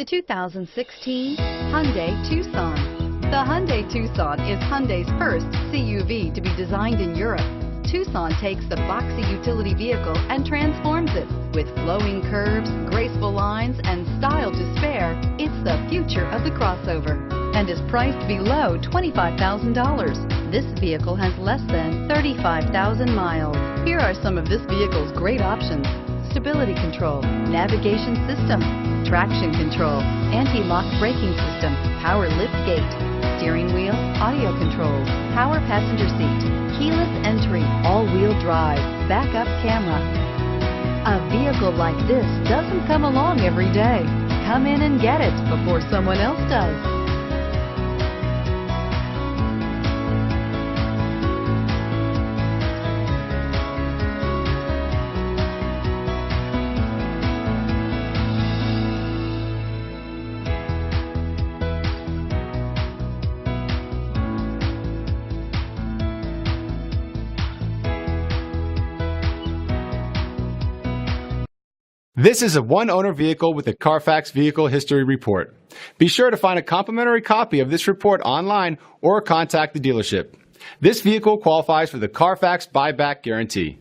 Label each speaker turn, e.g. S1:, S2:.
S1: The 2016 Hyundai Tucson. The Hyundai Tucson is Hyundai's first CUV to be designed in Europe. Tucson takes the boxy utility vehicle and transforms it. With flowing curves, graceful lines, and style to spare, it's the future of the crossover and is priced below $25,000. This vehicle has less than 35,000 miles. Here are some of this vehicle's great options: stability control, navigation system, traction control, anti-lock braking system, power liftgate, steering wheel audio controls, power passenger seat, keyless entry, all-wheel drive, backup camera. A vehicle like this doesn't come along every day. Come in and get it before someone else does.
S2: This is a one-owner vehicle with a CARFAX Vehicle History Report. Be sure to find a complimentary copy of this report online or contact the dealership. This vehicle qualifies for the CARFAX Buyback Guarantee.